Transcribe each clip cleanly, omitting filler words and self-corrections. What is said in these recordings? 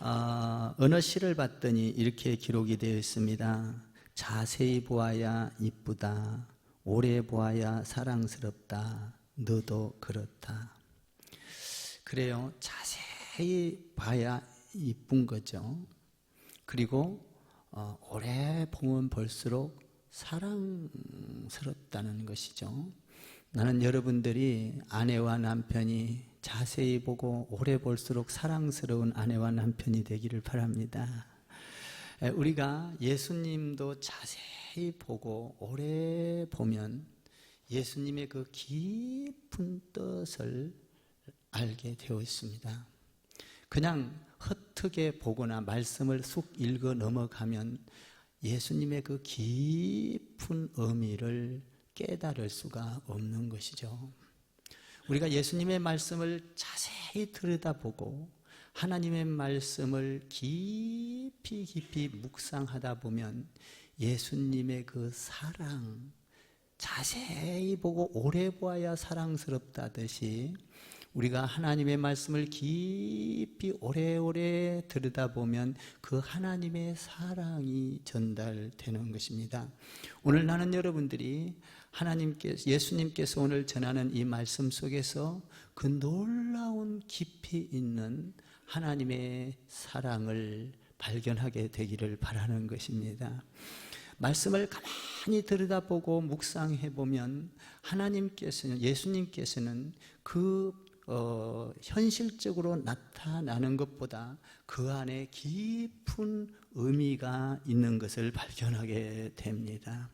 어느 시를 봤더니 이렇게 기록이 되어 있습니다. 자세히 보아야 이쁘다. 오래 보아야 사랑스럽다. 너도 그렇다. 그래요. 자세히 봐야 이쁜 거죠. 그리고 오래 보면 볼수록 사랑스럽다는 것이죠. 나는 여러분들이 아내와 남편이 자세히 보고 오래 볼수록 사랑스러운 아내와 남편이 되기를 바랍니다. 우리가 예수님도 자세히 보고 오래 보면 예수님의 그 깊은 뜻을 알게 되어 있습니다. 그냥 헛되게 보거나 말씀을 쑥 읽어 넘어가면 예수님의 그 깊은 의미를 깨달을 수가 없는 것이죠. 우리가 예수님의 말씀을 자세히 들여다보고 하나님의 말씀을 깊이 묵상하다 보면 예수님의 그 사랑, 자세히 보고 오래 보아야 사랑스럽다듯이 우리가 하나님의 말씀을 깊이 오래오래 들여다보면 그 하나님의 사랑이 전달되는 것입니다. 오늘 나는 여러분들이 예수님께서 오늘 전하는 이 말씀 속에서 그 놀라운 깊이 있는 하나님의 사랑을 발견하게 되기를 바라는 것입니다. 말씀을 가만히 들여다보고 묵상해 보면 예수님께서는 그 현실적으로 나타나는 것보다 그 안에 깊은 의미가 있는 것을 발견하게 됩니다.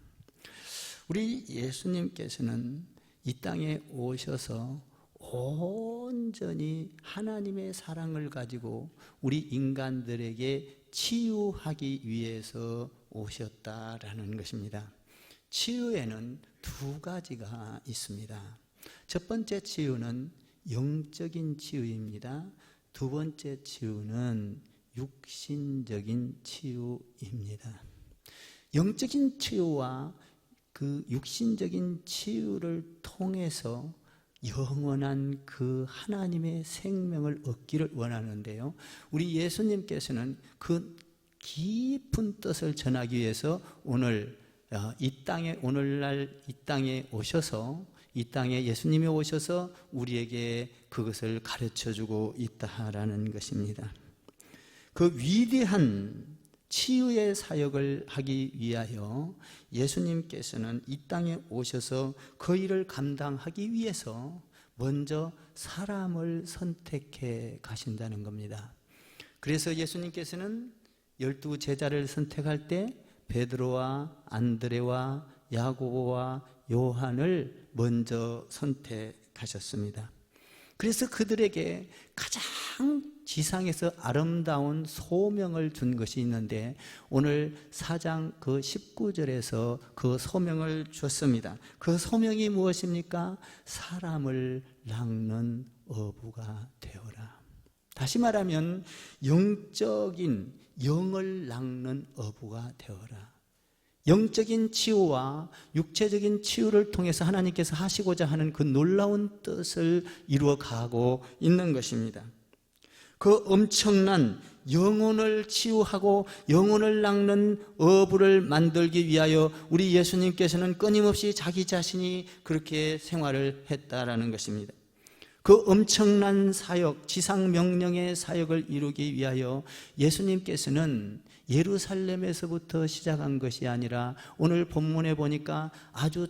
우리 예수님께서는 이 땅에 오셔서 온전히 하나님의 사랑을 가지고 우리 인간들에게 치유하기 위해서 오셨다라는 것입니다. 치유에는 두 가지가 있습니다. 첫 번째 치유는 영적인 치유입니다. 두 번째 치유는 육신적인 치유입니다. 영적인 치유와 그 육신적인 치유를 통해서 영원한 그 하나님의 생명을 얻기를 원하는데요. 우리 예수님께서는 그 깊은 뜻을 전하기 위해서 오늘날 이 땅에 오셔서 이 땅에 예수님이 오셔서 우리에게 그것을 가르쳐주고 있다라는 것입니다. 그 위대한 치유의 사역을 하기 위하여 예수님께서는 이 땅에 오셔서 그 일을 감당하기 위해서 먼저 사람을 선택해 가신다는 겁니다. 그래서 예수님께서는 12 제자를 선택할 때 베드로와 안드레와 야고보와 요한을 먼저 선택하셨습니다. 그래서 그들에게 가장 지상에서 아름다운 소명을 준 것이 있는데 오늘 4장 그 19절에서 그 소명을 줬습니다. 그 소명이 무엇입니까? 사람을 낚는 어부가 되어라. 다시 말하면 영적인 영을 낚는 어부가 되어라. 영적인 치유와 육체적인 치유를 통해서 하나님께서 하시고자 하는 그 놀라운 뜻을 이루어 가고 있는 것입니다. 그 엄청난 영혼을 치유하고 영혼을 낚는 어부를 만들기 위하여 우리 예수님께서는 끊임없이 자기 자신이 그렇게 생활을 했다라는 것입니다. 그 엄청난 사역, 지상 명령의 사역을 이루기 위하여 예수님께서는 예루살렘에서부터 시작한 것이 아니라 오늘 본문에 보니까 아주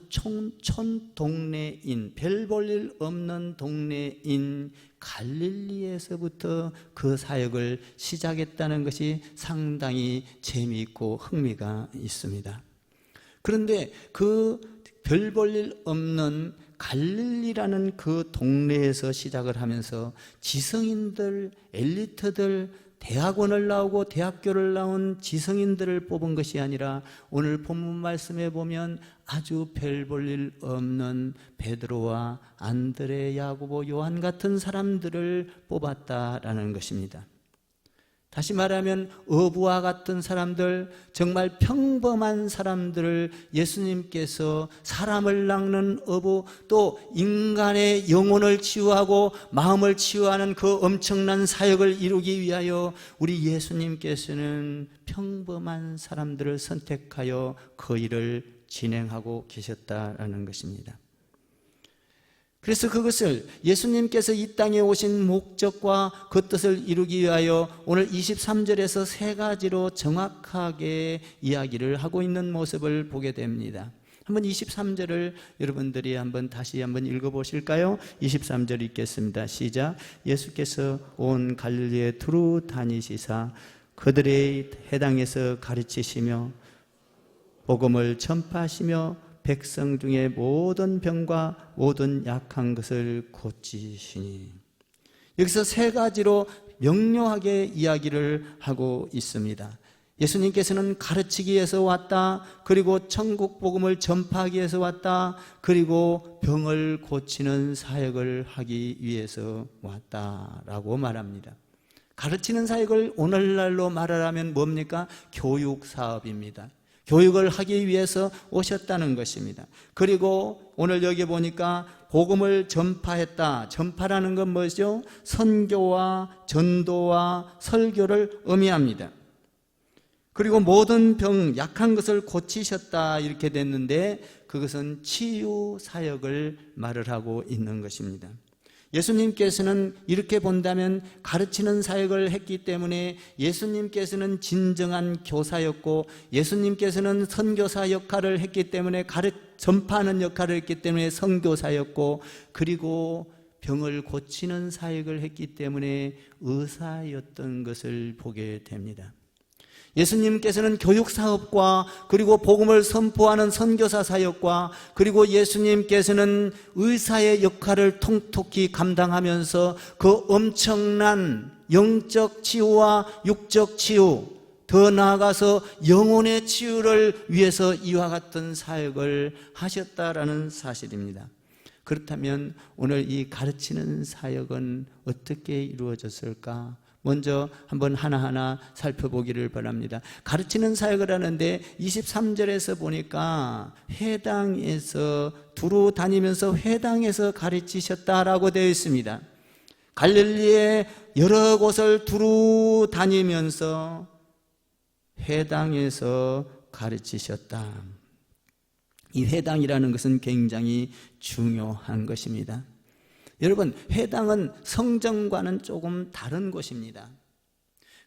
촌동네인, 별 볼 일 없는 동네인 갈릴리에서부터 그 사역을 시작했다는 것이 상당히 재미있고 흥미가 있습니다. 그런데 그 별 볼 일 없는 갈릴리라는 그 동네에서 시작을 하면서 지성인들, 엘리트들, 대학원을 나오고 대학교를 나온 지성인들을 뽑은 것이 아니라 오늘 본문 말씀에 보면 아주 별 볼 일 없는 베드로와 안드레, 야고보, 요한 같은 사람들을 뽑았다라는 것입니다. 다시 말하면 어부와 같은 사람들, 정말 평범한 사람들을 예수님께서 사람을 낚는 어부, 또 인간의 영혼을 치유하고 마음을 치유하는 그 엄청난 사역을 이루기 위하여 우리 예수님께서는 평범한 사람들을 선택하여 그 일을 진행하고 계셨다라는 것입니다. 그래서 그것을 예수님께서 이 땅에 오신 목적과 그 뜻을 이루기 위하여 오늘 23절에서 세 가지로 정확하게 이야기를 하고 있는 모습을 보게 됩니다. 한번 23절을 여러분들이 다시 한번 읽어보실까요? 23절 읽겠습니다. 시작. 예수께서 온 갈릴리에 두루 다니시사 그들의 해당에서 가르치시며 복음을 전파하시며 백성 중에 모든 병과 모든 약한 것을 고치시니. 여기서 세 가지로 명료하게 이야기를 하고 있습니다. 예수님께서는 가르치기 위해서 왔다, 그리고 천국 복음을 전파하기 위해서 왔다, 그리고 병을 고치는 사역을 하기 위해서 왔다라고 말합니다. 가르치는 사역을 오늘날로 말하라면 뭡니까? 교육 사업입니다. 교육을 하기 위해서 오셨다는 것입니다. 그리고 오늘 여기 보니까 복음을 전파했다. 전파라는 건 뭐죠? 선교와 전도와 설교를 의미합니다. 그리고 모든 병, 약한 것을 고치셨다 이렇게 됐는데 그것은 치유 사역을 말을 하고 있는 것입니다. 예수님께서는 이렇게 본다면 가르치는 사역을 했기 때문에 예수님께서는 진정한 교사였고, 예수님께서는 선교사 역할을 했기 때문에 전파하는 역할을 했기 때문에 선교사였고, 그리고 병을 고치는 사역을 했기 때문에 의사였던 것을 보게 됩니다. 예수님께서는 교육사업과 그리고 복음을 선포하는 선교사 사역과 그리고 예수님께서는 의사의 역할을 통톡히 감당하면서 그 엄청난 영적 치유와 육적 치유, 더 나아가서 영혼의 치유를 위해서 이와 같은 사역을 하셨다라는 사실입니다. 그렇다면 오늘 이 가르치는 사역은 어떻게 이루어졌을까? 먼저 한번 하나하나 살펴보기를 바랍니다. 가르치는 사역을 하는데 23절에서 보니까 회당에서 두루 다니면서 회당에서 가르치셨다라고 되어 있습니다. 갈릴리의 여러 곳을 두루 다니면서 회당에서 가르치셨다. 이 회당이라는 것은 굉장히 중요한 것입니다. 여러분, 회당은 성전과는 조금 다른 곳입니다.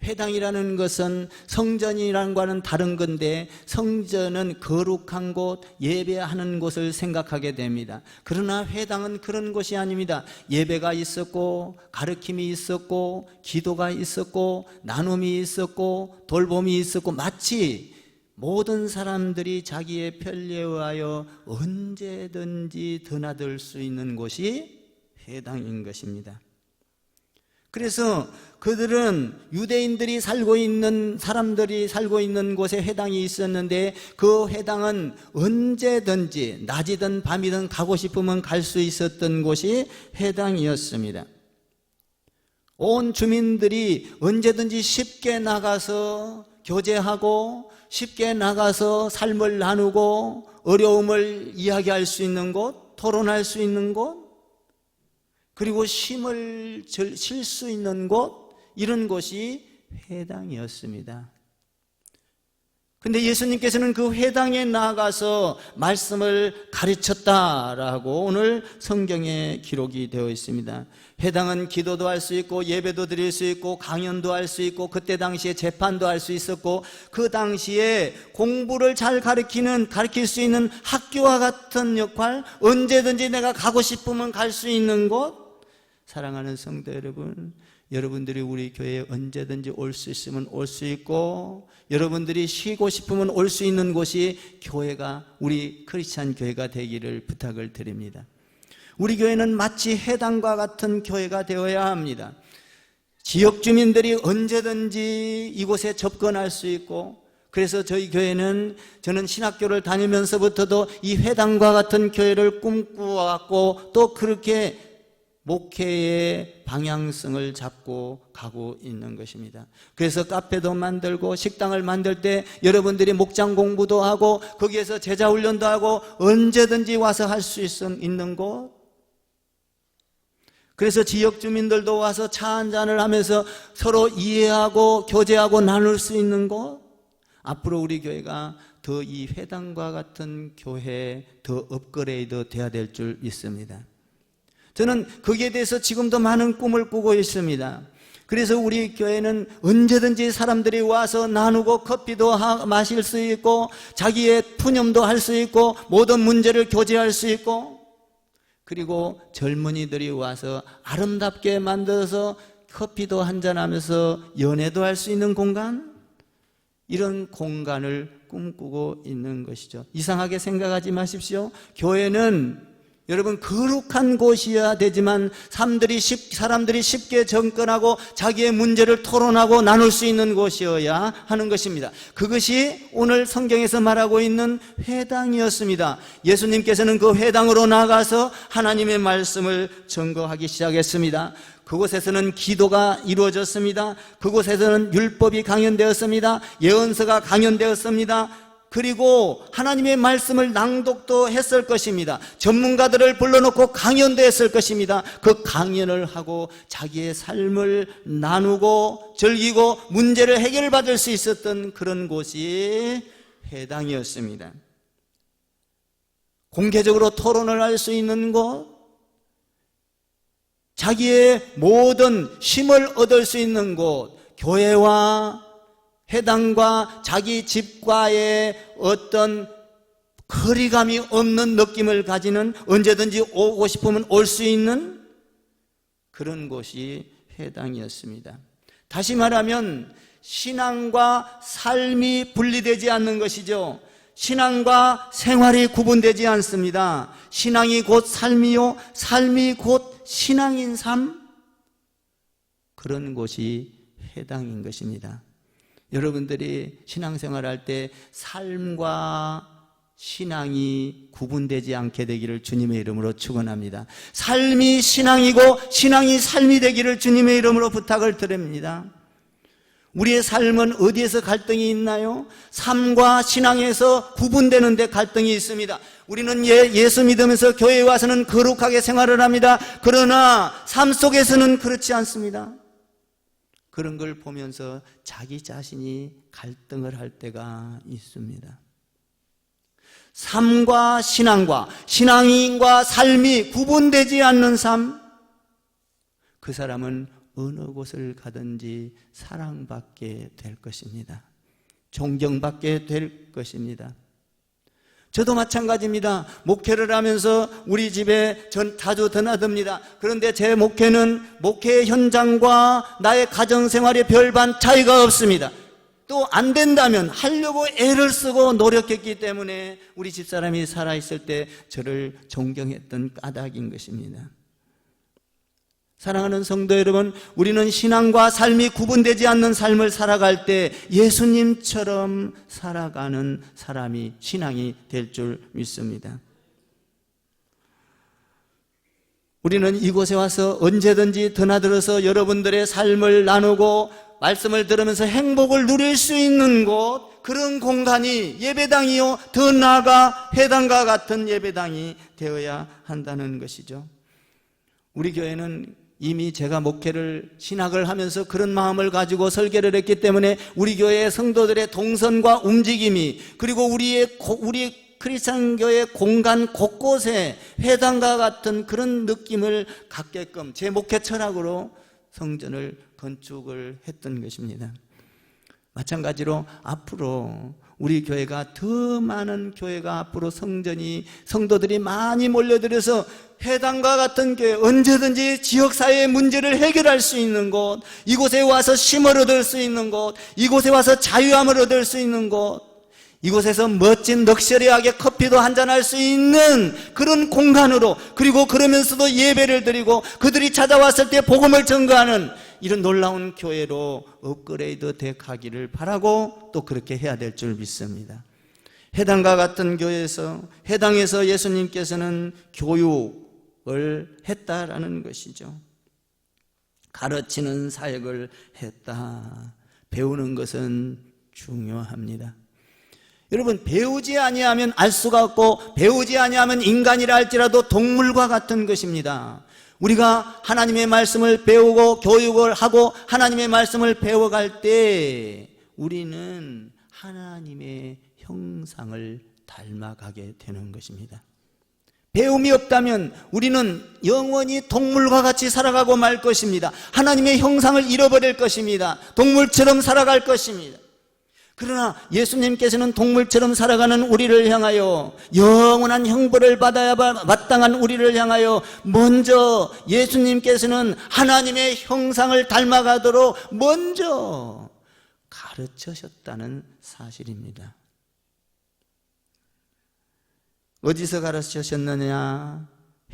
회당이라는 것은 성전이라는 것과는 다른 건데, 성전은 거룩한 곳, 예배하는 곳을 생각하게 됩니다. 그러나 회당은 그런 곳이 아닙니다. 예배가 있었고, 가르침이 있었고, 기도가 있었고, 나눔이 있었고, 돌봄이 있었고, 마치 모든 사람들이 자기의 편리에 의하여 언제든지 드나들 수 있는 곳이 회당인 것입니다. 그래서 그들은 유대인들이 살고 있는, 사람들이 살고 있는 곳에 회당이 있었는데 그 회당은 언제든지 낮이든 밤이든 가고 싶으면 갈 수 있었던 곳이 회당이었습니다. 온 주민들이 언제든지 쉽게 나가서 교제하고 쉽게 나가서 삶을 나누고 어려움을 이야기할 수 있는 곳, 토론할 수 있는 곳, 그리고 쉼을 쉴 수 있는 곳, 이런 곳이 회당이었습니다. 근데 예수님께서는 그 회당에 나가서 말씀을 가르쳤다라고 오늘 성경에 기록이 되어 있습니다. 회당은 기도도 할 수 있고 예배도 드릴 수 있고 강연도 할 수 있고 그때 당시에 재판도 할 수 있었고 그 당시에 공부를 잘 가르칠 수 있는 학교와 같은 역할, 언제든지 내가 가고 싶으면 갈 수 있는 곳. 사랑하는 성도 여러분, 여러분들이 우리 교회에 언제든지 올 수 있으면 올 수 있고 여러분들이 쉬고 싶으면 올 수 있는 곳이 교회가, 우리 크리스찬 교회가 되기를 부탁을 드립니다. 우리 교회는 마치 회당과 같은 교회가 되어야 합니다. 지역 주민들이 언제든지 이곳에 접근할 수 있고, 그래서 저희 교회는, 저는 신학교를 다니면서부터도 이 회당과 같은 교회를 꿈꾸어왔고 또 그렇게 목회의 방향성을 잡고 가고 있는 것입니다. 그래서 카페도 만들고 식당을 만들 때 여러분들이 목장 공부도 하고 거기에서 제자 훈련도 하고 언제든지 와서 할 수 있는 곳, 그래서 지역 주민들도 와서 차 한잔을 하면서 서로 이해하고 교제하고 나눌 수 있는 곳, 앞으로 우리 교회가 더 이 회당과 같은 교회 더 업그레이드 돼야 될 줄 믿습니다. 저는 거기에 대해서 지금도 많은 꿈을 꾸고 있습니다. 그래서 우리 교회는 언제든지 사람들이 와서 나누고 커피도 마실 수 있고 자기의 푸념도 할 수 있고 모든 문제를 교제할 수 있고, 그리고 젊은이들이 와서 아름답게 만들어서 커피도 한잔하면서 연애도 할 수 있는 공간, 이런 공간을 꿈꾸고 있는 것이죠. 이상하게 생각하지 마십시오. 교회는 여러분 거룩한 곳이어야 되지만 사람들이 쉽게 접근하고 자기의 문제를 토론하고 나눌 수 있는 곳이어야 하는 것입니다. 그것이 오늘 성경에서 말하고 있는 회당이었습니다. 예수님께서는 그 회당으로 나가서 하나님의 말씀을 증거하기 시작했습니다. 그곳에서는 기도가 이루어졌습니다. 그곳에서는 율법이 강연되었습니다. 예언서가 강연되었습니다. 그리고 하나님의 말씀을 낭독도 했을 것입니다. 전문가들을 불러놓고 강연도 했을 것입니다. 그 강연을 하고 자기의 삶을 나누고 즐기고 문제를 해결받을 수 있었던 그런 곳이 회당이었습니다. 공개적으로 토론을 할 수 있는 곳, 자기의 모든 힘을 얻을 수 있는 곳, 교회와 회당과 자기 집과의 어떤 거리감이 없는 느낌을 가지는, 언제든지 오고 싶으면 올 수 있는 그런 곳이 회당이었습니다. 다시 말하면 신앙과 삶이 분리되지 않는 것이죠. 신앙과 생활이 구분되지 않습니다. 신앙이 곧 삶이요, 삶이 곧 신앙인 삶, 그런 곳이 회당인 것입니다. 여러분들이 신앙생활할 때 삶과 신앙이 구분되지 않게 되기를 주님의 이름으로 축원합니다. 삶이 신앙이고 신앙이 삶이 되기를 주님의 이름으로 부탁을 드립니다. 우리의 삶은 어디에서 갈등이 있나요? 삶과 신앙에서 구분되는 데 갈등이 있습니다. 우리는 예수 믿으면서 교회에 와서는 거룩하게 생활을 합니다. 그러나 삶 속에서는 그렇지 않습니다. 그런 걸 보면서 자기 자신이 갈등을 할 때가 있습니다. 삶과 신앙과 신앙인과 삶이 구분되지 않는 삶, 그 사람은 어느 곳을 가든지 사랑받게 될 것입니다. 존경받게 될 것입니다. 저도 마찬가지입니다. 목회를 하면서 우리 집에 전 자주 드나듭니다. 그런데 제 목회는 목회 현장과 나의 가정생활에 별반 차이가 없습니다. 또 안 된다면 하려고 애를 쓰고 노력했기 때문에 우리 집사람이 살아있을 때 저를 존경했던 까닭인 것입니다. 사랑하는 성도 여러분, 우리는 신앙과 삶이 구분되지 않는 삶을 살아갈 때 예수님처럼 살아가는 사람이 신앙이 될 줄 믿습니다. 우리는 이곳에 와서 언제든지 드나들어서 여러분들의 삶을 나누고 말씀을 들으면서 행복을 누릴 수 있는 곳, 그런 공간이 예배당이요, 더 나아가 회당과 같은 예배당이 되어야 한다는 것이죠. 우리 교회는 이미 제가 목회를 신학을 하면서 그런 마음을 가지고 설계를 했기 때문에 우리 교회의 성도들의 동선과 움직임이, 그리고 우리 크리스찬 교회 공간 곳곳에 회당과 같은 그런 느낌을 갖게끔 제 목회 철학으로 성전을 건축을 했던 것입니다. 마찬가지로 앞으로 우리 교회가 더 많은 교회가 앞으로 성도들이 많이 몰려들어서 회당과 같은 교회, 언제든지 지역사회의 문제를 해결할 수 있는 곳, 이곳에 와서 쉼을 얻을 수 있는 곳, 이곳에 와서 자유함을 얻을 수 있는 곳, 이곳에서 멋진 럭셔리하게 커피도 한잔할 수 있는 그런 공간으로, 그리고 그러면서도 예배를 드리고 그들이 찾아왔을 때 복음을 전가하는 이런 놀라운 교회로 업그레이드 돼 가기를 바라고 또 그렇게 해야 될 줄 믿습니다. 회당과 같은 교회에서, 회당에서 예수님께서는 교육, 했다라는 것이죠. 가르치는 사역을 했다. 배우는 것은 중요합니다. 여러분, 배우지 아니하면 알 수가 없고 배우지 아니하면 인간이라 할지라도 동물과 같은 것입니다. 우리가 하나님의 말씀을 배우고 교육을 하고 하나님의 말씀을 배워갈 때 우리는 하나님의 형상을 닮아가게 되는 것입니다. 배움이 없다면 우리는 영원히 동물과 같이 살아가고 말 것입니다. 하나님의 형상을 잃어버릴 것입니다. 동물처럼 살아갈 것입니다. 그러나 예수님께서는 동물처럼 살아가는 우리를 향하여, 영원한 형벌을 받아야 마땅한 우리를 향하여 먼저 예수님께서는 하나님의 형상을 닮아가도록 먼저 가르치셨다는 사실입니다. 어디서 가르치셨느냐?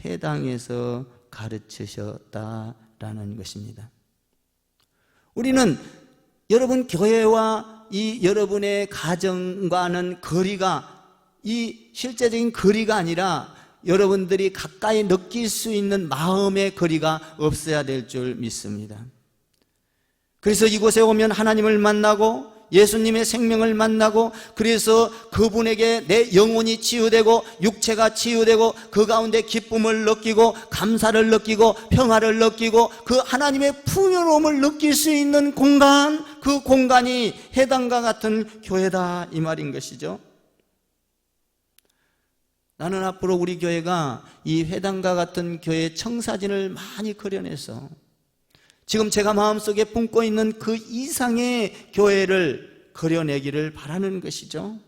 회당에서 가르치셨다라는 것입니다. 우리는 여러분 교회와 이 여러분의 가정과는 거리가, 이 실제적인 거리가 아니라 여러분들이 가까이 느낄 수 있는 마음의 거리가 없어야 될 줄 믿습니다. 그래서 이곳에 오면 하나님을 만나고 예수님의 생명을 만나고, 그래서 그분에게 내 영혼이 치유되고 육체가 치유되고 그 가운데 기쁨을 느끼고 감사를 느끼고 평화를 느끼고 그 하나님의 풍요로움을 느낄 수 있는 공간, 그 공간이 회당과 같은 교회다, 이 말인 것이죠. 나는 앞으로 우리 교회가 이 회당과 같은 교회의 청사진을 많이 그려내서 지금 제가 마음속에 품고 있는 그 이상의 교회를 그려내기를 바라는 것이죠.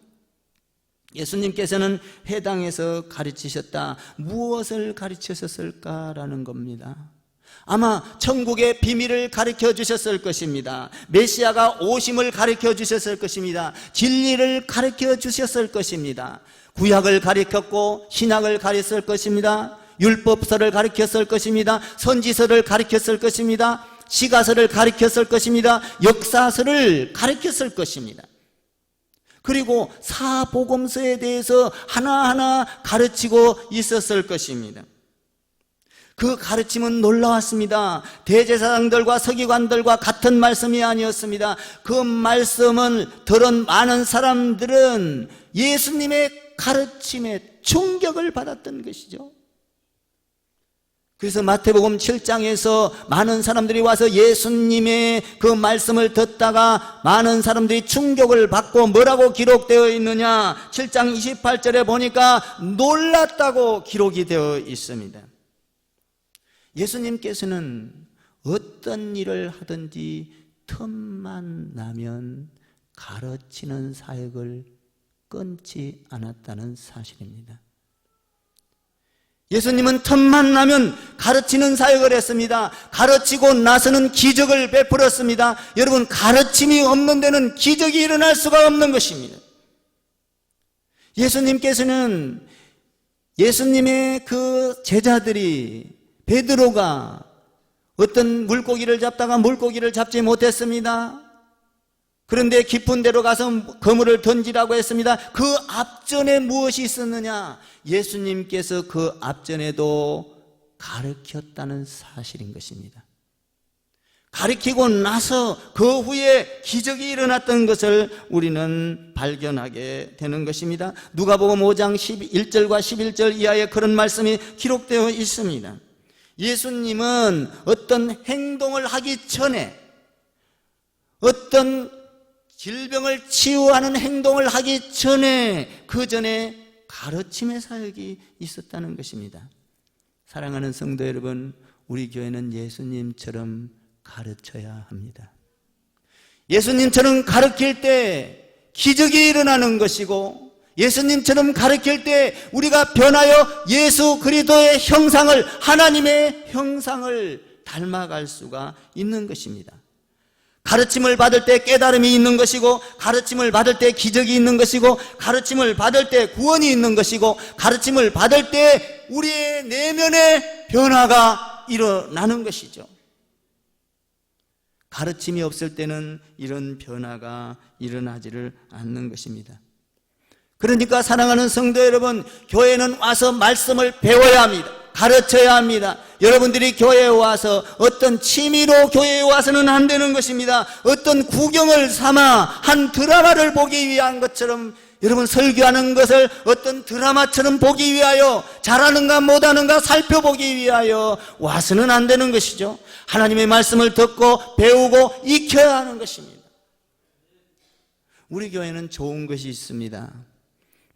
예수님께서는 회당에서 가르치셨다. 무엇을 가르치셨을까라는 겁니다. 아마 천국의 비밀을 가르쳐 주셨을 것입니다. 메시아가 오심을 가르쳐 주셨을 것입니다. 진리를 가르쳐 주셨을 것입니다. 구약을 가르쳤고 신약을 가르쳤을 것입니다. 율법서를 가르쳤을 것입니다. 선지서를 가르쳤을 것입니다. 시가서를 가르쳤을 것입니다. 역사서를 가르쳤을 것입니다. 그리고 사복음서에 대해서 하나하나 가르치고 있었을 것입니다. 그 가르침은 놀라웠습니다. 대제사장들과 서기관들과 같은 말씀이 아니었습니다. 그 말씀을 들은 많은 사람들은 예수님의 가르침에 충격을 받았던 것이죠. 그래서 마태복음 7장에서 많은 사람들이 와서 예수님의 그 말씀을 듣다가 많은 사람들이 충격을 받고 뭐라고 기록되어 있느냐, 7장 28절에 보니까 놀랐다고 기록이 되어 있습니다. 예수님께서는 어떤 일을 하든지 틈만 나면 가르치는 사역을 끊지 않았다는 사실입니다. 예수님은 틈만 나면 가르치는 사역을 했습니다. 가르치고 나서는 기적을 베풀었습니다. 여러분, 가르침이 없는 데는 기적이 일어날 수가 없는 것입니다. 예수님께서는, 예수님의 그 제자들이, 베드로가 어떤 물고기를 잡다가 물고기를 잡지 못했습니다. 그런데 깊은 데로 가서 그물을 던지라고 했습니다. 그 앞전에 무엇이 있었느냐? 예수님께서 그 앞전에도 가르쳤다는 사실인 것입니다. 가르치고 나서 그 후에 기적이 일어났던 것을 우리는 발견하게 되는 것입니다. 누가복음 5장 1절과 11절 이하에 그런 말씀이 기록되어 있습니다. 예수님은 어떤 행동을 하기 전에, 어떤 질병을 치유하는 행동을 하기 전에, 그 전에 가르침의 사역이 있었다는 것입니다. 사랑하는 성도 여러분, 우리 교회는 예수님처럼 가르쳐야 합니다. 예수님처럼 가르칠 때 기적이 일어나는 것이고, 예수님처럼 가르칠 때 우리가 변하여 예수 그리스도의 형상을, 하나님의 형상을 닮아갈 수가 있는 것입니다. 가르침을 받을 때 깨달음이 있는 것이고, 가르침을 받을 때 기적이 있는 것이고, 가르침을 받을 때 구원이 있는 것이고, 가르침을 받을 때 우리의 내면의 변화가 일어나는 것이죠. 가르침이 없을 때는 이런 변화가 일어나지를 않는 것입니다. 그러니까 사랑하는 성도 여러분, 교회는 와서 말씀을 배워야 합니다. 가르쳐야 합니다. 여러분들이 교회에 와서 어떤 취미로 교회에 와서는 안 되는 것입니다. 어떤 구경을 삼아 한 드라마를 보기 위한 것처럼 여러분 설교하는 것을 어떤 드라마처럼 보기 위하여 잘하는가 못하는가 살펴보기 위하여 와서는 안 되는 것이죠. 하나님의 말씀을 듣고 배우고 익혀야 하는 것입니다. 우리 교회는 좋은 것이 있습니다.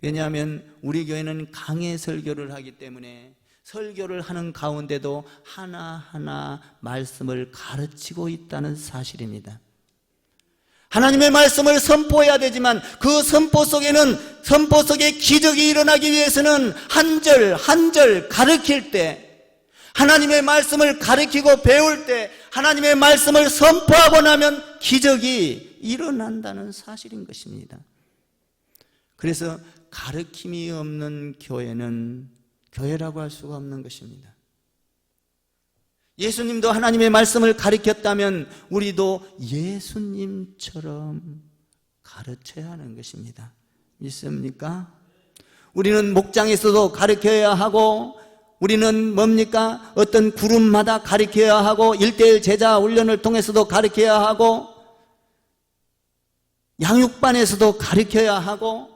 왜냐하면 우리 교회는 강해 설교를 하기 때문에 설교를 하는 가운데도 하나하나 말씀을 가르치고 있다는 사실입니다. 하나님의 말씀을 선포해야 되지만 그 선포 속에 기적이 일어나기 위해서는 한 절 한 절 가르칠 때, 하나님의 말씀을 가르치고 배울 때, 하나님의 말씀을 선포하고 나면 기적이 일어난다는 사실인 것입니다. 그래서 가르침이 없는 교회는 교회라고 할 수가 없는 것입니다. 예수님도 하나님의 말씀을 가르쳤다면 우리도 예수님처럼 가르쳐야 하는 것입니다. 믿습니까? 우리는 목장에서도 가르쳐야 하고, 우리는 뭡니까? 어떤 그룹마다 가르쳐야 하고, 1:1 제자 훈련을 통해서도 가르쳐야 하고, 양육반에서도 가르쳐야 하고,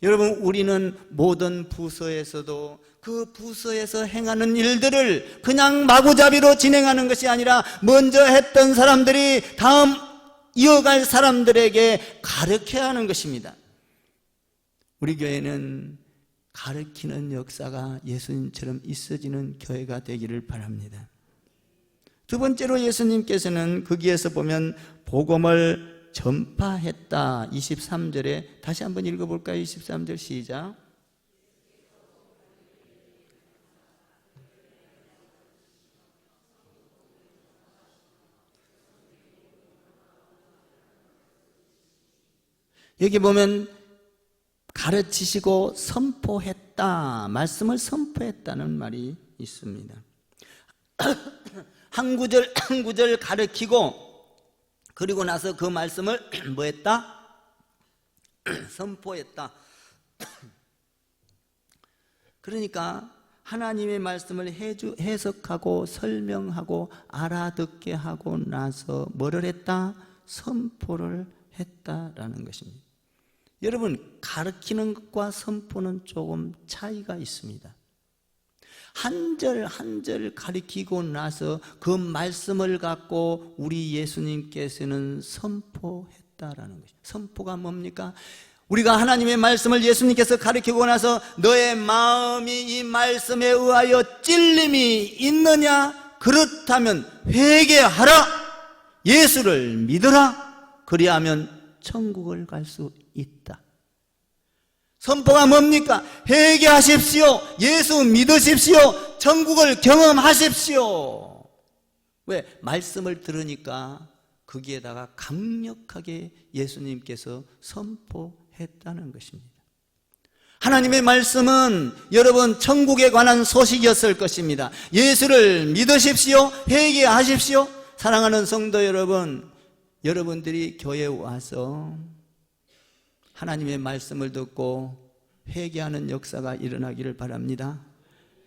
여러분, 우리는 모든 부서에서도 그 부서에서 행하는 일들을 그냥 마구잡이로 진행하는 것이 아니라 먼저 했던 사람들이 다음 이어갈 사람들에게 가르쳐야 하는 것입니다. 우리 교회는 가르치는 역사가 예수님처럼 있어지는 교회가 되기를 바랍니다. 두 번째로 예수님께서는 거기에서 보면 복음을 전파했다. 23절에 다시 한번 읽어볼까요? 23절 시작. 여기 보면 가르치시고 선포했다, 말씀을 선포했다는 말이 있습니다. 한 구절 한 구절 가르치고 그리고 나서 그 말씀을 뭐 했다? 선포했다. 그러니까 하나님의 말씀을 해석하고 설명하고 알아듣게 하고 나서 뭐를 했다? 선포를 했다라는 것입니다. 여러분, 가르치는 것과 선포는 조금 차이가 있습니다. 한 절 한 절 가르치고 나서 그 말씀을 갖고 우리 예수님께서는 선포했다라는 것입니다. 선포가 뭡니까? 우리가 하나님의 말씀을 예수님께서 가르치고 나서 너의 마음이 이 말씀에 의하여 찔림이 있느냐? 그렇다면 회개하라! 예수를 믿어라! 그리하면 천국을 갈 수 있다. 선포가 뭡니까? 회개하십시오. 예수 믿으십시오. 천국을 경험하십시오. 왜? 말씀을 들으니까 거기에다가 강력하게 예수님께서 선포했다는 것입니다. 하나님의 말씀은 여러분 천국에 관한 소식이었을 것입니다. 예수를 믿으십시오. 회개하십시오. 사랑하는 성도 여러분, 여러분들이 교회에 와서 하나님의 말씀을 듣고 회개하는 역사가 일어나기를 바랍니다.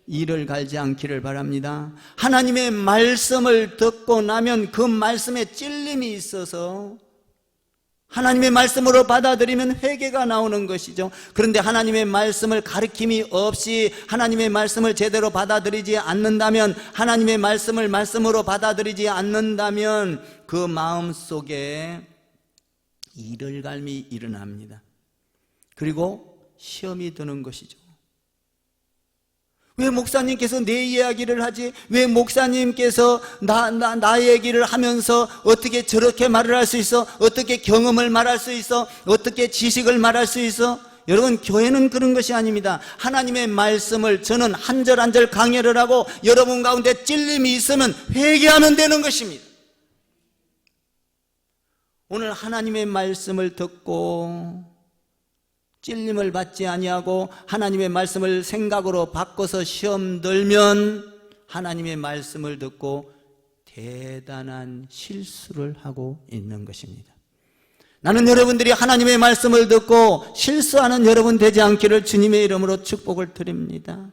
이를 갈지 않기를 바랍니다. 하나님의 말씀을 듣고 나면 그 말씀에 찔림이 있어서 하나님의 말씀으로 받아들이면 회개가 나오는 것이죠. 그런데 하나님의 말씀을 가르침이 없이 하나님의 말씀을 제대로 받아들이지 않는다면, 하나님의 말씀을 말씀으로 받아들이지 않는다면 그 마음 속에 이를갈미 일어납니다. 그리고 시험이 드는 것이죠. 왜 목사님께서 내 이야기를 하지? 왜 목사님께서 나 얘기를 하면서 어떻게 저렇게 말을 할 수 있어? 어떻게 경험을 말할 수 있어? 어떻게 지식을 말할 수 있어? 여러분, 교회는 그런 것이 아닙니다. 하나님의 말씀을 저는 한 절 한 절 강해를 하고 여러분 가운데 찔림이 있으면 회개하면 되는 것입니다. 오늘 하나님의 말씀을 듣고 찔림을 받지 아니하고 하나님의 말씀을 생각으로 바꿔서 시험 들면 하나님의 말씀을 듣고 대단한 실수를 하고 있는 것입니다. 나는 여러분들이 하나님의 말씀을 듣고 실수하는 여러분 되지 않기를 주님의 이름으로 축복을 드립니다.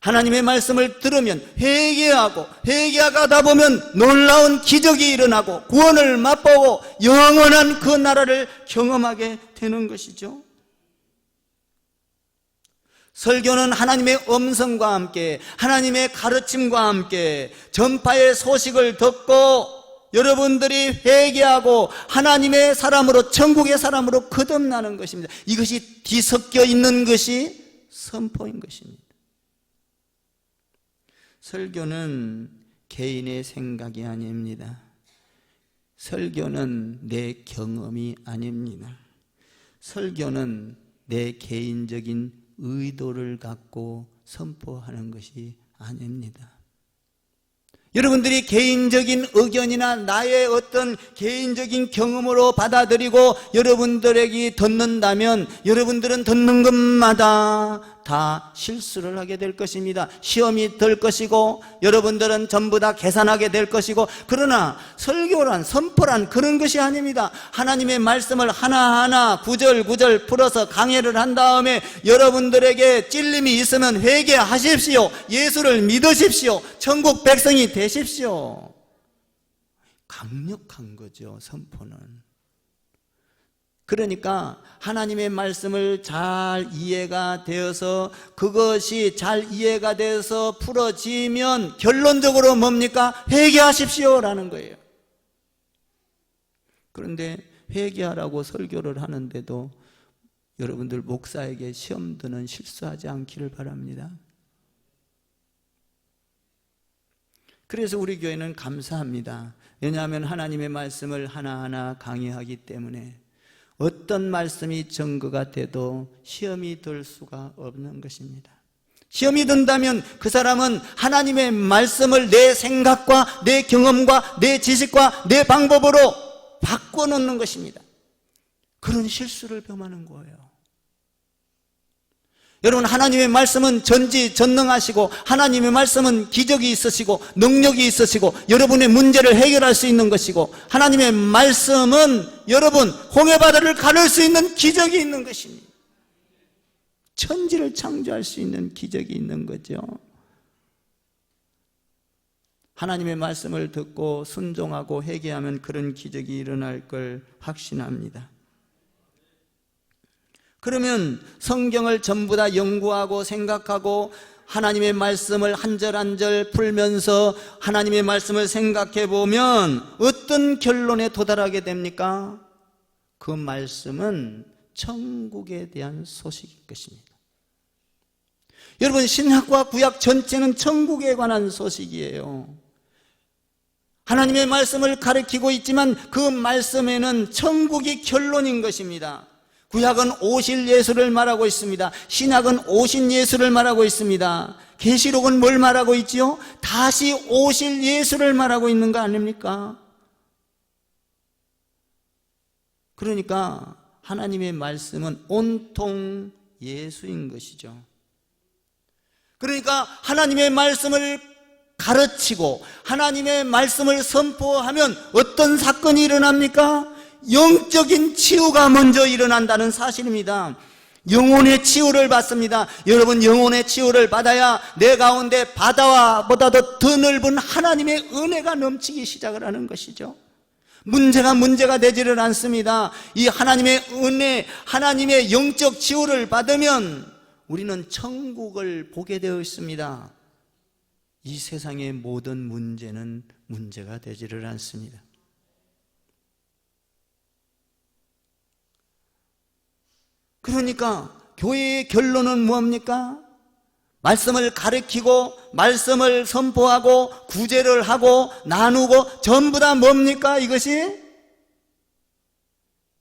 하나님의 말씀을 들으면 회개하고 회개하다 보면 놀라운 기적이 일어나고 구원을 맛보고 영원한 그 나라를 경험하게 되는 것이죠. 설교는 하나님의 음성과 함께 하나님의 가르침과 함께 전파의 소식을 듣고 여러분들이 회개하고 하나님의 사람으로 천국의 사람으로 거듭나는 것입니다. 이것이 뒤섞여 있는 것이 선포인 것입니다. 설교는 개인의 생각이 아닙니다. 설교는 내 경험이 아닙니다. 설교는 내 개인적인 의도를 갖고 선포하는 것이 아닙니다. 여러분들이 개인적인 의견이나 나의 어떤 개인적인 경험으로 받아들이고 여러분들에게 듣는다면 여러분들은 듣는 것마다 다 실수를 하게 될 것입니다. 시험이 될 것이고 여러분들은 전부 다 계산하게 될 것이고, 그러나 설교란 선포란 그런 것이 아닙니다. 하나님의 말씀을 하나하나 구절구절 풀어서 강해를 한 다음에 여러분들에게 찔림이 있으면 회개하십시오. 예수를 믿으십시오. 천국 백성이 되십시오. 강력한 거죠, 선포는. 그러니까 하나님의 말씀을 잘 이해가 되어서 그것이 잘 이해가 돼서 풀어지면 결론적으로 뭡니까? 회개하십시오라는 거예요. 그런데 회개하라고 설교를 하는데도 여러분들 목사에게 시험 드는 실수하지 않기를 바랍니다. 그래서 우리 교회는 감사합니다. 왜냐하면 하나님의 말씀을 하나하나 강의하기 때문에 어떤 말씀이 증거가 돼도 시험이 들 수가 없는 것입니다. 시험이 든다면 그 사람은 하나님의 말씀을 내 생각과 내 경험과 내 지식과 내 방법으로 바꿔놓는 것입니다. 그런 실수를 범하는 거예요. 여러분, 하나님의 말씀은 전지전능하시고 하나님의 말씀은 기적이 있으시고 능력이 있으시고 여러분의 문제를 해결할 수 있는 것이고, 하나님의 말씀은 여러분 홍해바다를 가를 수 있는 기적이 있는 것입니다. 천지를 창조할 수 있는 기적이 있는 거죠. 하나님의 말씀을 듣고 순종하고 회개하면 그런 기적이 일어날 걸 확신합니다. 그러면 성경을 전부 다 연구하고 생각하고 하나님의 말씀을 한 절 한 절 풀면서 하나님의 말씀을 생각해 보면 어떤 결론에 도달하게 됩니까? 그 말씀은 천국에 대한 소식일 것입니다. 여러분, 신약과 구약 전체는 천국에 관한 소식이에요. 하나님의 말씀을 가르치고 있지만 그 말씀에는 천국이 결론인 것입니다. 구약은 오실 예수를 말하고 있습니다. 신약은 오신 예수를 말하고 있습니다. 계시록은 뭘 말하고 있지요? 다시 오실 예수를 말하고 있는 거 아닙니까? 그러니까 하나님의 말씀은 온통 예수인 것이죠. 그러니까 하나님의 말씀을 가르치고 하나님의 말씀을 선포하면 어떤 사건이 일어납니까? 영적인 치유가 먼저 일어난다는 사실입니다. 영혼의 치유를 받습니다. 여러분, 영혼의 치유를 받아야 내 가운데 바다와보다도 더 넓은 하나님의 은혜가 넘치기 시작을 하는 것이죠. 문제가 되지를 않습니다. 이 하나님의 은혜, 하나님의 영적 치유를 받으면 우리는 천국을 보게 되어 있습니다. 이 세상의 모든 문제는 문제가 되지를 않습니다. 그러니까 교회의 결론은 무엇입니까? 말씀을 가르치고 말씀을 선포하고 구제를 하고 나누고 전부 다 뭡니까? 이것이?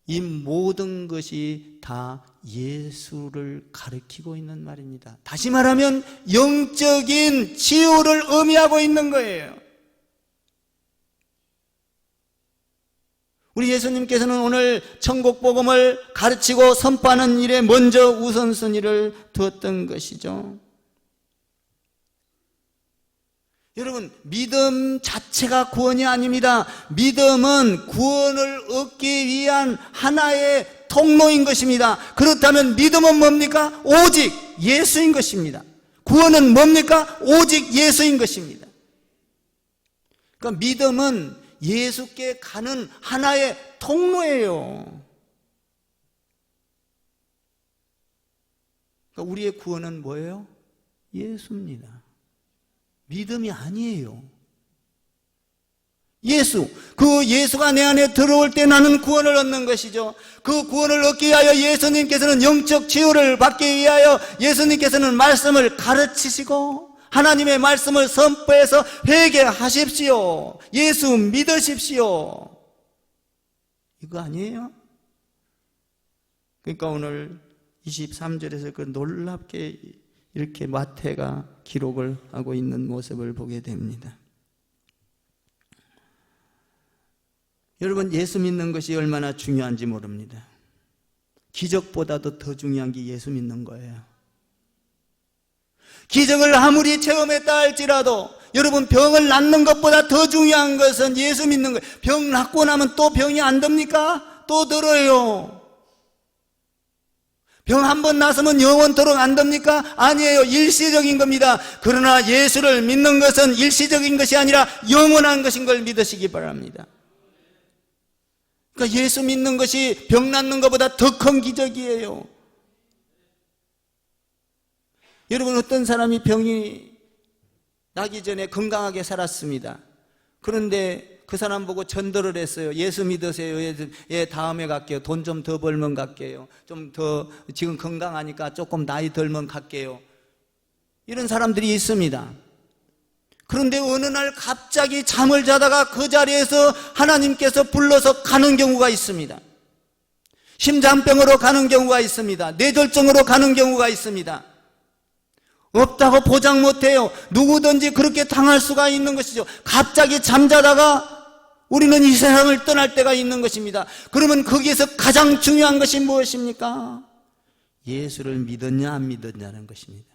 이 모든 것이 다 예수를 가르치고 있는 말입니다. 다시 말하면 영적인 치유를 의미하고 있는 거예요. 우리 예수님께서는 오늘 천국 복음을 가르치고 선포하는 일에 먼저 우선순위를 두었던 것이죠. 여러분, 믿음 자체가 구원이 아닙니다. 믿음은 구원을 얻기 위한 하나의 통로인 것입니다. 그렇다면 믿음은 뭡니까? 오직 예수인 것입니다. 구원은 뭡니까? 오직 예수인 것입니다. 그러니까 믿음은 예수께 가는 하나의 통로예요. 그러니까 우리의 구원은 뭐예요? 예수입니다. 믿음이 아니에요. 예수, 그 예수가 내 안에 들어올 때 나는 구원을 얻는 것이죠. 그 구원을 얻기 위하여 예수님께서는 영적 치유를 받기 위하여 예수님께서는 말씀을 가르치시고 하나님의 말씀을 선포해서 회개하십시오. 예수 믿으십시오. 이거 아니에요? 그러니까 오늘 23절에서 그 놀랍게 이렇게 마태가 기록을 하고 있는 모습을 보게 됩니다. 여러분, 예수 믿는 것이 얼마나 중요한지 모릅니다. 기적보다도 더 중요한 게 예수 믿는 거예요. 기적을 아무리 체험했다 할지라도 여러분, 병을 낫는 것보다 더 중요한 것은 예수 믿는 거예요. 병 낫고 나면 또 병이 안 듭니까? 또 들어요. 병 한 번 났으면 영원토록 안 됩니까? 아니에요. 일시적인 겁니다. 그러나 예수를 믿는 것은 일시적인 것이 아니라 영원한 것인 걸 믿으시기 바랍니다. 그러니까 예수 믿는 것이 병 낫는 것보다 더 큰 기적이에요. 여러분, 어떤 사람이 병이 나기 전에 건강하게 살았습니다. 그런데 그 사람 보고 전도를 했어요. 예수 믿으세요. 예, 다음에 갈게요. 돈 좀 더 벌면 갈게요. 좀 더 지금 건강하니까 조금 나이 들면 갈게요. 이런 사람들이 있습니다. 그런데 어느 날 갑자기 잠을 자다가 그 자리에서 하나님께서 불러서 가는 경우가 있습니다. 심장병으로 가는 경우가 있습니다. 뇌졸중으로 가는 경우가 있습니다. 없다고 보장 못해요. 누구든지 그렇게 당할 수가 있는 것이죠. 갑자기 잠자다가 우리는 이 세상을 떠날 때가 있는 것입니다. 그러면 거기에서 가장 중요한 것이 무엇입니까? 예수를 믿었냐 안 믿었냐는 것입니다.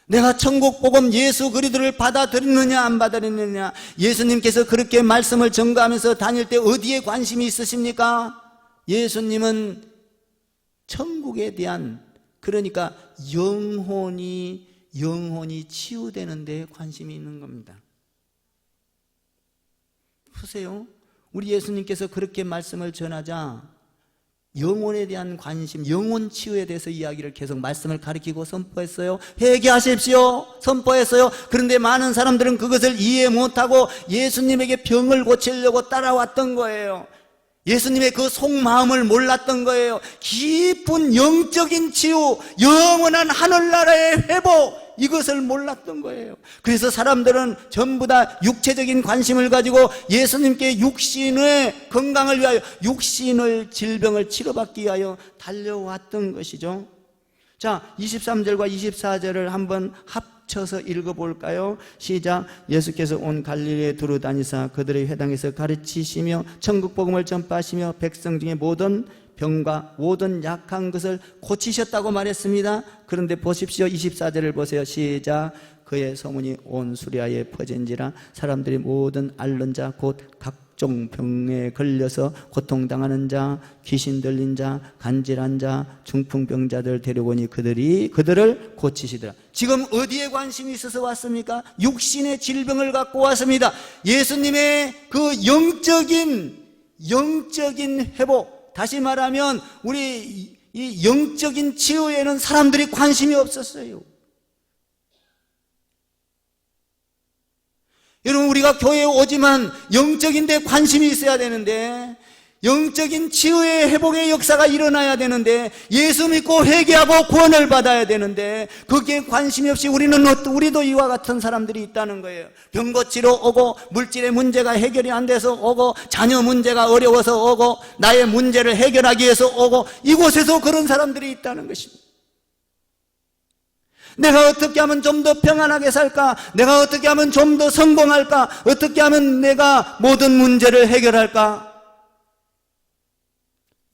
내가 천국복음 예수 그리스도를 받아들였느냐 안 받아들였느냐. 예수님께서 그렇게 말씀을 전가하면서 다닐 때 어디에 관심이 있으십니까? 예수님은 천국에 대한, 그러니까 영혼이 치유되는 데 관심이 있는 겁니다. 보세요. 우리 예수님께서 그렇게 말씀을 전하자 영혼에 대한 관심, 영혼 치유에 대해서 이야기를 계속 말씀을 가르치고 선포했어요. 회개하십시오. 선포했어요. 그런데 많은 사람들은 그것을 이해 못하고 예수님에게 병을 고치려고 따라왔던 거예요. 예수님의 그 속마음을 몰랐던 거예요. 깊은 영적인 치유, 영원한 하늘나라의 회복, 이것을 몰랐던 거예요. 그래서 사람들은 전부 다 육체적인 관심을 가지고 예수님께 육신의 건강을 위하여, 육신의 질병을 치료받기 위하여 달려왔던 것이죠. 자, 23절과 24절을 한번 합쳐서 읽어볼까요? 시작. 예수께서 온 갈릴리에 두루 다니사 그들의 회당에서 가르치시며 천국 복음을 전파하시며 백성 중에 모든 병과 모든 약한 것을 고치셨다고 말했습니다. 그런데 보십시오. 24절을 보세요. 시작. 그의 소문이 온 수리아에 퍼진지라 사람들이 모든 앓는 자 곧 각종 병에 걸려서 고통당하는 자, 귀신 들린 자, 간질한 자, 중풍병자들 데려오니 그들을 고치시더라. 지금 어디에 관심이 있어서 왔습니까? 육신의 질병을 갖고 왔습니다. 예수님의 그 영적인 회복, 다시 말하면 우리 이 영적인 치유에는 사람들이 관심이 없었어요. 여러분, 우리가 교회에 오지만 영적인 데 관심이 있어야 되는데, 영적인 치유의 회복의 역사가 일어나야 되는데, 예수 믿고 회개하고 구원을 받아야 되는데, 거기에 관심이 없이 우리도 이와 같은 사람들이 있다는 거예요. 병 고치러 오고, 물질의 문제가 해결이 안 돼서 오고, 자녀 문제가 어려워서 오고, 나의 문제를 해결하기 위해서 오고, 이곳에서 그런 사람들이 있다는 것입니다. 내가 어떻게 하면 좀 더 평안하게 살까? 내가 어떻게 하면 좀 더 성공할까? 어떻게 하면 내가 모든 문제를 해결할까?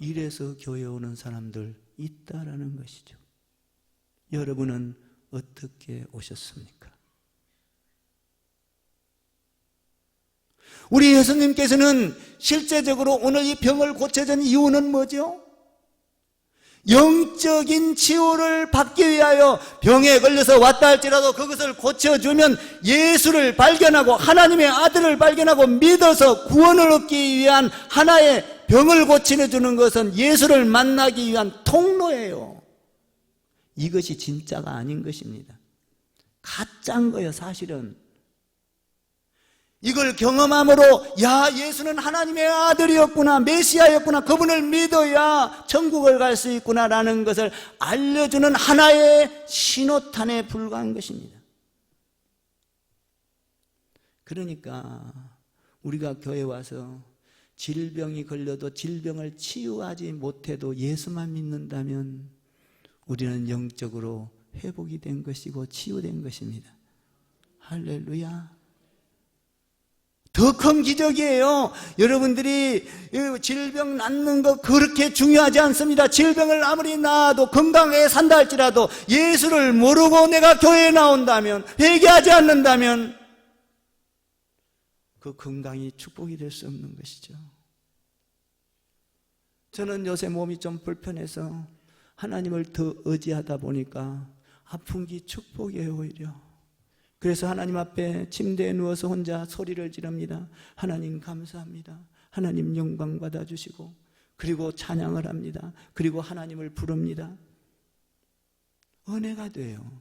이래서 교회 오는 사람들 있다라는 것이죠. 여러분은 어떻게 오셨습니까? 우리 예수님께서는 실제적으로 오늘 이 병을 고쳐준 이유는 뭐죠? 영적인 치유를 받기 위하여 병에 걸려서 왔다 할지라도 그것을 고쳐주면 예수를 발견하고 하나님의 아들을 발견하고 믿어서 구원을 얻기 위한 하나의 병을 고쳐주는 것은 예수를 만나기 위한 통로예요. 이것이 진짜가 아닌 것입니다. 가짜인 거예요, 사실은. 이걸 경험함으로 야, 예수는 하나님의 아들이었구나, 메시아였구나, 그분을 믿어야 천국을 갈 수 있구나라는 것을 알려주는 하나의 신호탄에 불과한 것입니다. 그러니까 우리가 교회 와서 질병이 걸려도 질병을 치유하지 못해도 예수만 믿는다면 우리는 영적으로 회복이 된 것이고 치유된 것입니다. 할렐루야. 더 큰 기적이에요. 여러분들이 질병 낫는 거 그렇게 중요하지 않습니다. 질병을 아무리 나아도 건강하게 산다 할지라도 예수를 모르고 내가 교회에 나온다면, 회개하지 않는다면 그 건강이 축복이 될 수 없는 것이죠. 저는 요새 몸이 좀 불편해서 하나님을 더 의지하다 보니까 아픈 게 축복이에요, 오히려. 그래서 하나님 앞에 침대에 누워서 혼자 소리를 지릅니다. 하나님 감사합니다. 하나님 영광 받아주시고, 그리고 찬양을 합니다. 그리고 하나님을 부릅니다. 은혜가 돼요.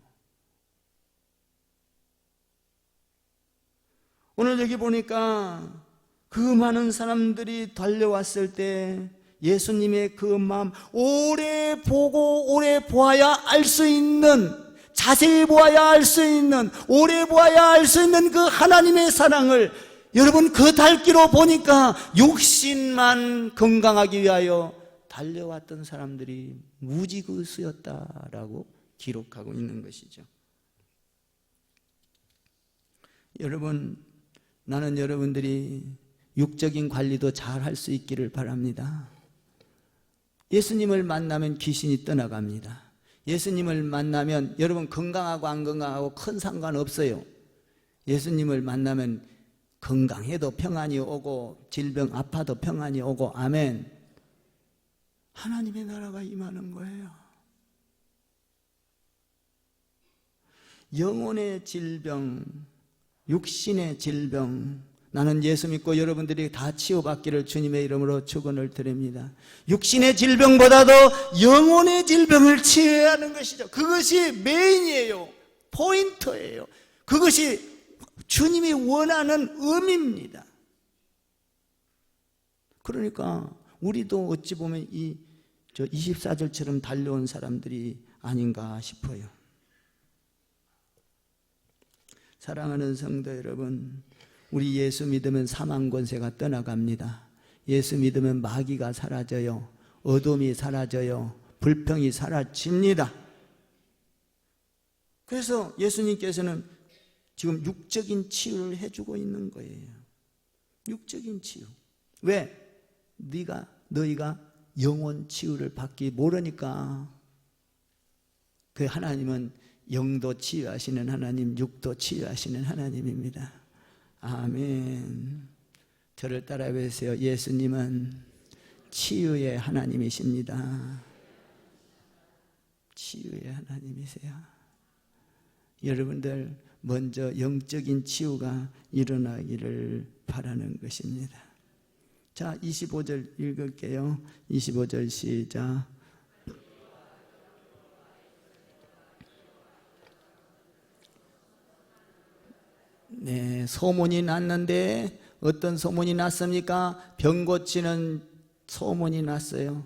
오늘 여기 보니까 그 많은 사람들이 달려왔을 때 예수님의 그 마음, 오래 보고 오래 보아야 알 수 있는, 자세히 보아야 알 수 있는, 오래 보아야 알 수 있는 그 하나님의 사랑을, 여러분 그 달기로 보니까 육신만 건강하기 위하여 달려왔던 사람들이 무지그수였다라고 기록하고 있는 것이죠. 여러분, 나는 여러분들이 육적인 관리도 잘 할 수 있기를 바랍니다. 예수님을 만나면 귀신이 떠나갑니다. 예수님을 만나면 여러분 건강하고 안 건강하고 큰 상관없어요. 예수님을 만나면 건강해도 평안이 오고 질병 아파도 평안이 오고, 아멘. 하나님의 나라가 임하는 거예요. 영혼의 질병, 육신의 질병, 나는 예수 믿고 여러분들이 다 치유받기를 주님의 이름으로 축원을 드립니다. 육신의 질병보다도 영혼의 질병을 치유해야 하는 것이죠. 그것이 메인이에요. 포인트예요. 그것이 주님이 원하는 의미입니다. 그러니까 우리도 어찌 보면 이 24절처럼 달려온 사람들이 아닌가 싶어요. 사랑하는 성도 여러분, 우리 예수 믿으면 사망 권세가 떠나갑니다. 예수 믿으면 마귀가 사라져요. 어둠이 사라져요. 불평이 사라집니다. 그래서 예수님께서는 지금 육적인 치유를 해주고 있는 거예요. 육적인 치유. 왜? 너희가 영혼 치유를 받기 모르니까. 그 하나님은 영도 치유하시는 하나님, 육도 치유하시는 하나님입니다. 아멘. 저를 따라 해보세요. 예수님은 치유의 하나님이십니다. 치유의 하나님이세요. 여러분들 먼저 영적인 치유가 일어나기를 바라는 것입니다. 자, 25절 읽을게요. 25절 시작. 네, 소문이 났는데 어떤 소문이 났습니까? 병 고치는 소문이 났어요.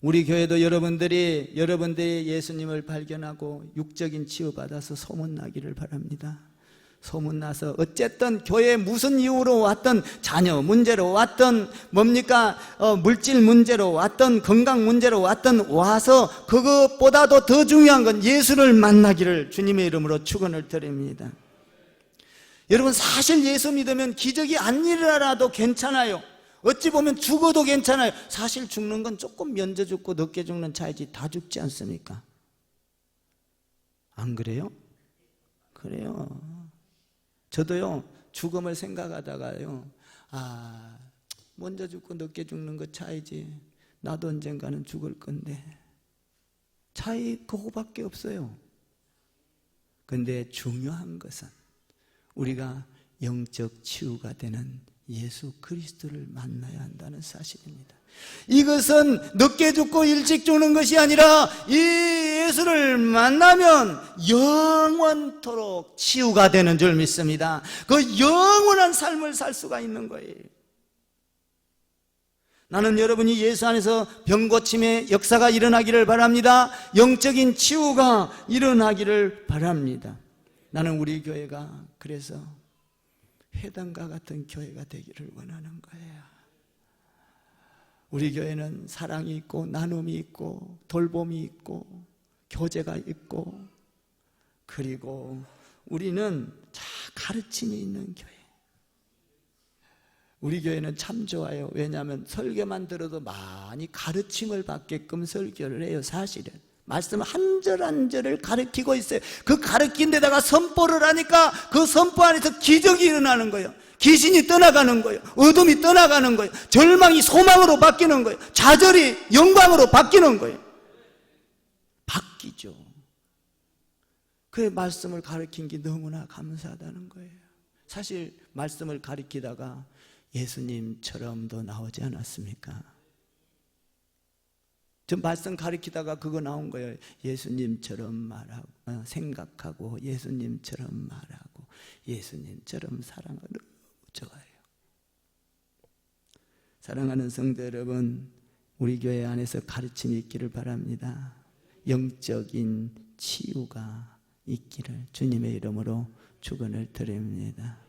우리 교회도 여러분들이 예수님을 발견하고 육적인 치유받아서 소문나기를 바랍니다. 소문나서 어쨌든 교회에 무슨 이유로 왔던, 자녀 문제로 왔던, 물질 문제로 왔던, 건강 문제로 왔던, 와서 그것보다도 더 중요한 건 예수를 만나기를 주님의 이름으로 축원을 드립니다. 여러분, 사실 예수 믿으면 기적이 안 일어나도 괜찮아요. 어찌 보면 죽어도 괜찮아요. 사실 죽는 건 조금 먼저 죽고 늦게 죽는 차이지 다 죽지 않습니까? 안 그래요? 그래요. 저도요, 죽음을 생각하다가요, 먼저 죽고 늦게 죽는 거 차이지. 나도 언젠가는 죽을 건데. 차이 그거밖에 없어요. 근데 중요한 것은 우리가 영적 치유가 되는 예수 그리스도를 만나야 한다는 사실입니다. 이것은 늦게 죽고 일찍 죽는 것이 아니라 이 예수를 만나면 영원토록 치유가 되는 줄 믿습니다. 그 영원한 삶을 살 수가 있는 거예요. 나는 여러분이 예수 안에서 병고침의 역사가 일어나기를 바랍니다. 영적인 치유가 일어나기를 바랍니다. 나는 우리 교회가 그래서 회당과 같은 교회가 되기를 원하는 거예요. 우리 교회는 사랑이 있고 나눔이 있고 돌봄이 있고 교제가 있고, 그리고 우리는 가르침이 있는 교회. 우리 교회는 참 좋아요. 왜냐하면 설교만 들어도 많이 가르침을 받게끔 설교를 해요. 사실은 말씀 한 절 한 절을 가르치고 있어요. 그 가르친 데다가 선포를 하니까 그 선포 안에서 기적이 일어나는 거예요. 귀신이 떠나가는 거예요. 어둠이 떠나가는 거예요. 절망이 소망으로 바뀌는 거예요. 좌절이 영광으로 바뀌는 거예요. 바뀌죠. 그 말씀을 가르친 게 너무나 감사하다는 거예요. 사실 말씀을 가르치다가 예수님처럼도 나오지 않았습니까? 저 말씀 가르치다가 그거 나온 거예요. 예수님처럼 말하고 생각하고 예수님처럼 말하고 예수님처럼 사랑하는 좋아요. 사랑하는 성도 여러분, 우리 교회 안에서 가르침이 있기를 바랍니다. 영적인 치유가 있기를 주님의 이름으로 축원을 드립니다.